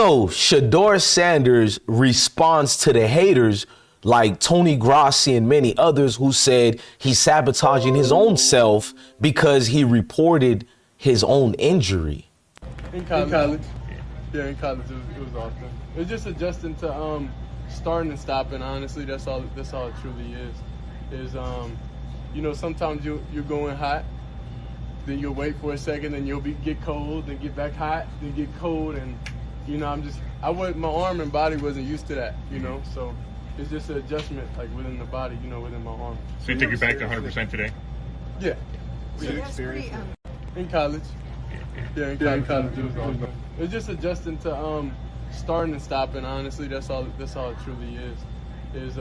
So Shedeur Sanders responds to the haters like Tony Grossi and many others who said he's sabotaging his own self because he reported his own injury. In college. Yeah, in college it was often. It's just adjusting to starting and stopping. Honestly, that's all it truly is. Sometimes you're going hot, then you'll wait for a second, then you'll get cold, then get back hot, then get cold, and my arm and body wasn't used to that, so it's just an adjustment like within the body, within my arm. So you think you're back to 100% today? Yeah. Experience. In college. Yeah, in college it was awesome. It's just adjusting to starting and stopping. Honestly, that's all it truly is.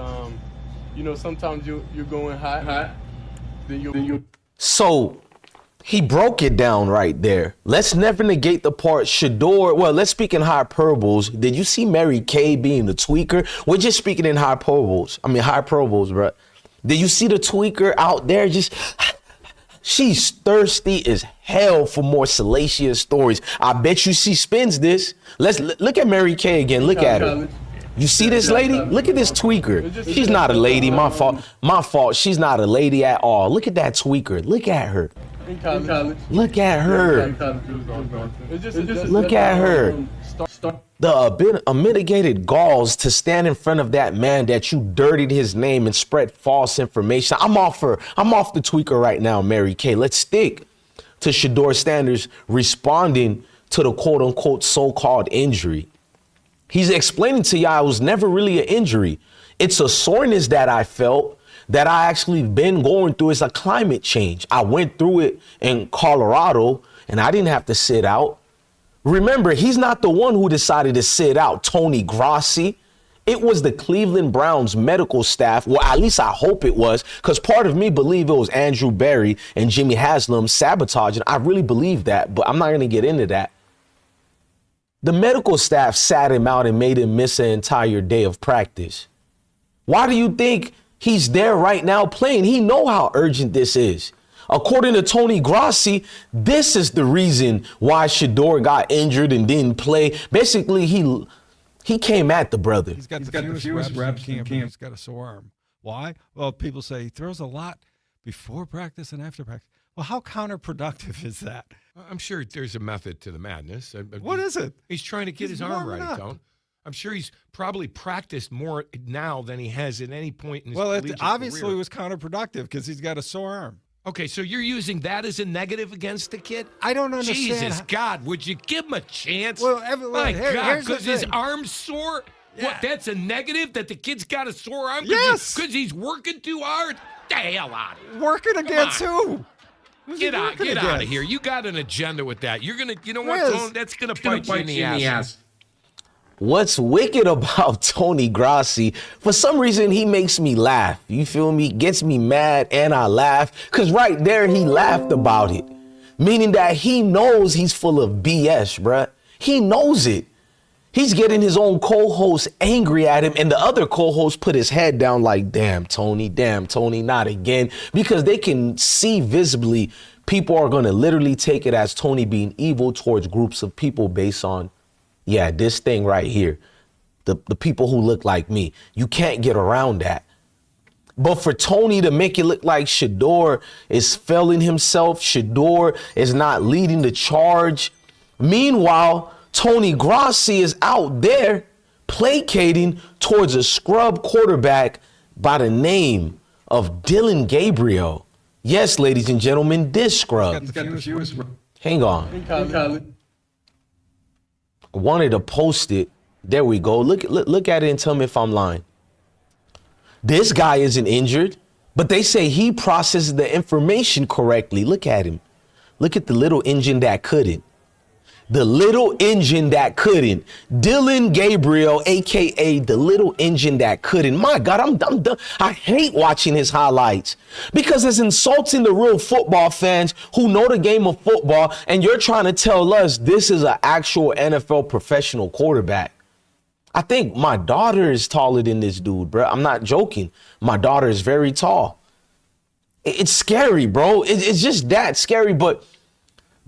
Sometimes you're going hot, then you'll. So he broke it down right there. Let's never negate the part Shedeur. Well, let's speak in hyperboles. Did you see Mary Kay being the tweaker? We're just speaking in hyperboles, bro. Did you see the tweaker out there just... She's thirsty as hell for more salacious stories. I bet you she spins this. Let's look at Mary Kay again. Look at her. You see this lady? Look at this tweaker. She's not a lady. My fault. She's not a lady at all. Look at that tweaker. Look at her. Look at her. Look at her. The unmitigated galls to stand in front of that man that you dirtied his name and spread false information. I'm off the tweaker right now, Mary Kay. Let's stick to Shedeur Sanders responding to the quote unquote so-called injury. He's explaining to y'all it was never really an injury. It's a soreness that I felt that I actually been going through. It's a climate change. I went through it in Colorado and I didn't have to sit out. Remember, he's not the one who decided to sit out, Tony Grossi. It was the Cleveland Browns medical staff. Well, at least I hope it was, because part of me believe it was Andrew Berry and Jimmy Haslam sabotaging. I really believe that, but I'm not going to get into that. The medical staff sat him out and made him miss an entire day of practice. Why do you think he's there right now playing? He know how urgent this is. According to Tony Grossi, this is the reason why Shedeur got injured and didn't play. Basically, he came at the brother. He's got the fewest reps in camp. He's got a sore arm. Why? Well, people say he throws a lot before practice and after practice. Well, how counterproductive is that? I'm sure there's a method to the madness. What is it? He's trying to get his arm right, Tone. I'm sure he's probably practiced more now than he has at any point in his collegiate obviously career. It was counterproductive because he's got a sore arm. Okay, so you're using that as a negative against the kid? I don't understand. Jesus, God, would you give him a chance? Well, my God, because his thing. arm's sore? Yeah. What, that's a negative, that the kid's got a sore arm? Yes. Because he's working too hard? The hell out of here. Working against who? Get out of here. You got an agenda with that. You're going to, you know what, Tone? That's going to bite you in the ass. What's wicked about Tony Grossi, for some reason, he makes me laugh. You feel me? Gets me mad and I laugh. Because right there, he laughed about it. Meaning that he knows he's full of BS, bruh. He knows it. He's getting his own co-host angry at him. And the other co-host put his head down like, damn, Tony, not again. Because they can see visibly people are going to literally take it as Tony being evil towards groups of people based on, yeah, this thing right here, the people who look like me. You can't get around that. But for Tony to make it look like Shedeur is failing himself, Shedeur is not leading the charge. Meanwhile, Tony Grossi is out there placating towards a scrub quarterback by the name of Dillon Gabriel. Yes, ladies and gentlemen, this scrub. Hang on. Wanted to post it. There we go. Look at it and tell me if I'm lying. This guy isn't injured, but they say he processes the information correctly. Look at him. Look at the little engine that couldn't. The little engine that couldn't. Dillon Gabriel, a.k.a. the little engine that couldn't. My God, I'm done. I hate watching his highlights because it's insulting the real football fans who know the game of football, and you're trying to tell us this is an actual NFL professional quarterback. I think my daughter is taller than this dude, bro. I'm not joking. My daughter is very tall. It's scary, bro. It's just that scary, but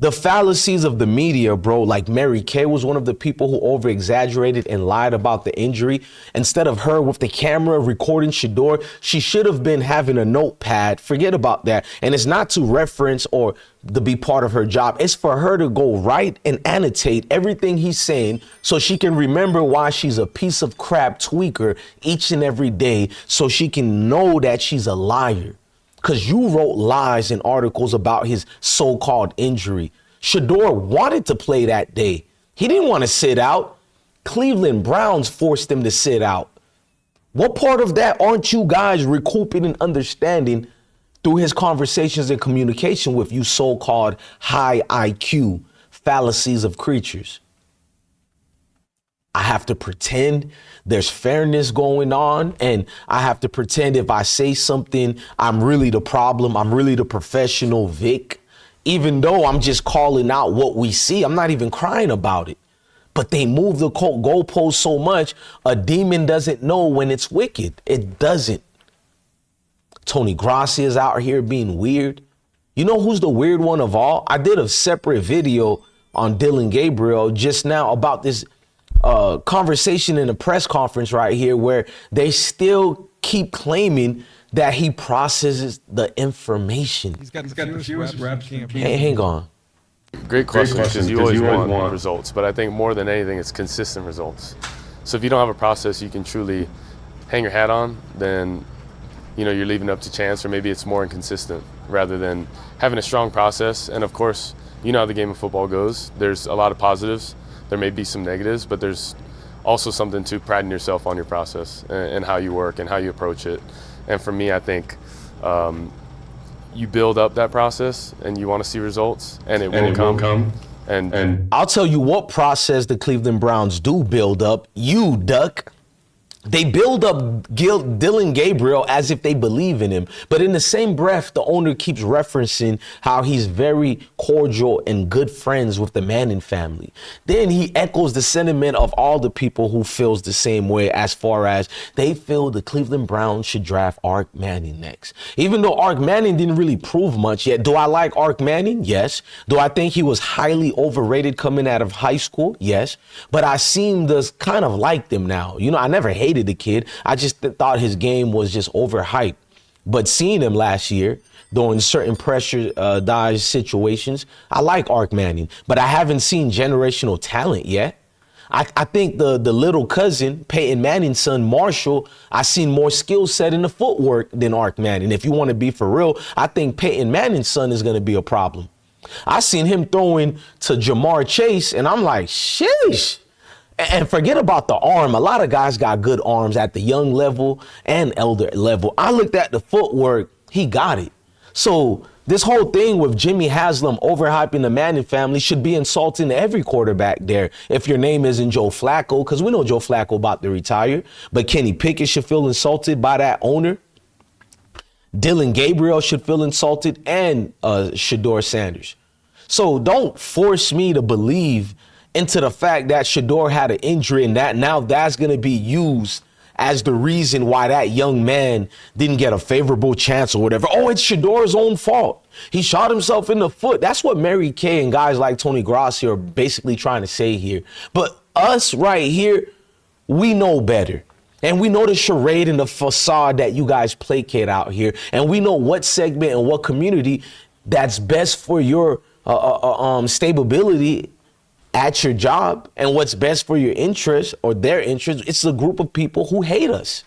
The fallacies of the media, bro, like Mary Kay was one of the people who over exaggerated and lied about the injury. Instead of her with the camera recording Shedeur, she should have been having a notepad. Forget about that. And it's not to reference or to be part of her job. It's for her to go write and annotate everything he's saying so she can remember why she's a piece of crap tweaker each and every day, so she can know that she's a liar. Because you wrote lies in articles about his so-called injury. Shedeur wanted to play that day. He didn't want to sit out. Cleveland Browns forced him to sit out. What part of that aren't you guys recouping and understanding through his conversations and communication with you so-called high IQ fallacies of creatures? I have to pretend there's fairness going on, and I have to pretend if I say something, I'm really the problem. I'm really the professional Vic, even though I'm just calling out what we see. I'm not even crying about it. But they move the goalpost so much, a demon doesn't know when it's wicked. It doesn't. Tony Grossi is out here being weird. You know who's the weird one of all? I did a separate video on Dylan Gabriel just now about this conversation in a press conference right here where they still keep claiming that he processes the information. He's got the fewest reps. Hang on. Great question, because you always want results, but I think more than anything, it's consistent results. So if you don't have a process you can truly hang your hat on, then you're leaving it up to chance, or maybe it's more inconsistent rather than having a strong process. And of course, you know how the game of football goes. There's a lot of positives. There may be some negatives, but there's also something to priding yourself on your process and how you work and how you approach it. And for me, I think you build up that process and you want to see results, and it will come. And I'll tell you what process the Cleveland Browns do build up. You, Duck. They build up Dylan Gabriel as if they believe in him. But in the same breath, the owner keeps referencing how he's very cordial and good friends with the Manning family. Then he echoes the sentiment of all the people who feels the same way, as far as they feel the Cleveland Browns should draft Arch Manning next. Even though Arch Manning didn't really prove much yet. Do I like Arch Manning? Yes. Do I think he was highly overrated coming out of high school? Yes. But I seem to kind of like him now. I never hated the kid. I just thought his game was just overhyped. But seeing him last year during certain pressure dodge situations, I like Arch Manning, but I haven't seen generational talent yet. I think the little cousin, Peyton Manning's son, Marshall, I seen more skill set in the footwork than Arch Manning. If you want to be for real, I think Peyton Manning's son is going to be a problem. I seen him throwing to Jamar Chase, and I'm like, sheesh. And forget about the arm. A lot of guys got good arms at the young level and elder level. I looked at the footwork. He got it. So this whole thing with Jimmy Haslam overhyping the Manning family should be insulting to every quarterback there. If your name isn't Joe Flacco, because we know Joe Flacco about to retire, but Kenny Pickett should feel insulted by that owner. Dylan Gabriel should feel insulted, and Shedeur Sanders. So don't force me to believe into the fact that Shedeur had an injury and that now that's going to be used as the reason why that young man didn't get a favorable chance or whatever. Oh, it's Shedeur's own fault. He shot himself in the foot. That's what Mary Kay and guys like Tony Grossi are basically trying to say here. But us right here, we know better. And we know the charade and the facade that you guys placate out here. And we know what segment and what community that's best for your stability at your job, and what's best for your interest or their interest. It's a group of people who hate us.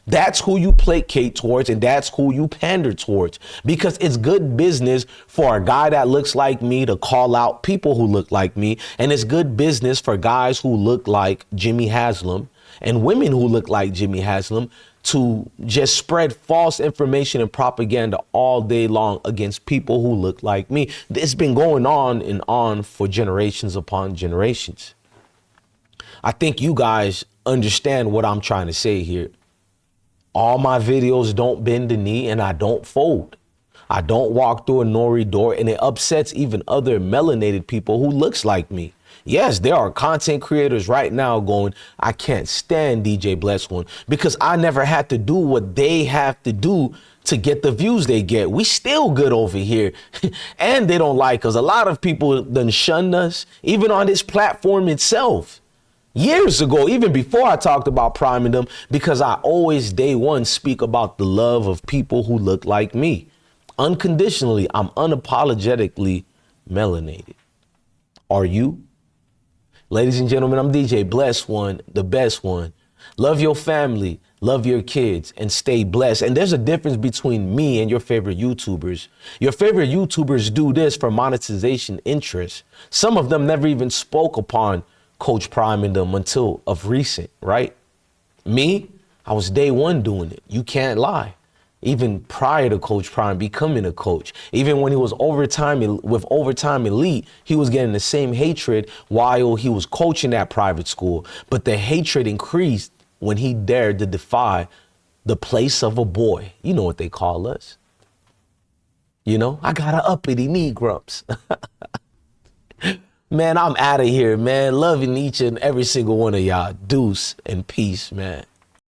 That's who you placate towards, and that's who you pander towards, because it's good business for a guy that looks like me to call out people who look like me. And it's good business for guys who look like Jimmy Haslam and women who look like Jimmy Haslam to just spread false information and propaganda all day long against people who look like me. It's been going on and on for generations upon generations. I think you guys understand what I'm trying to say here. All my videos don't bend the knee and I don't fold. I don't walk through a Nori door, and it upsets even other melanated people who looks like me. Yes, there are content creators right now going, I can't stand DJ Bless One because I never had to do what they have to do to get the views they get. We still good over here. And they don't like us. A lot of people done shunned us, even on this platform itself. Years ago, even before I talked about priming them, because I always day one speak about the love of people who look like me. Unconditionally, I'm unapologetically melanated. Are you? Ladies and gentlemen, I'm DJ Bless One, the best one. Love your family, love your kids, and stay blessed. And there's a difference between me and your favorite YouTubers. Your favorite YouTubers do this for monetization interests. Some of them never even spoke upon Coach priming them until of recent, right? Me, I was day one doing it. You can't lie. Even prior to Coach Prime becoming a coach, even when he was with Overtime Elite, he was getting the same hatred while he was coaching at private school. But the hatred increased when he dared to defy the place of a boy. You know what they call us. You know, I got an uppity knee grumps. Man, I'm out of here, man. Loving each and every single one of y'all. Deuce and peace, man.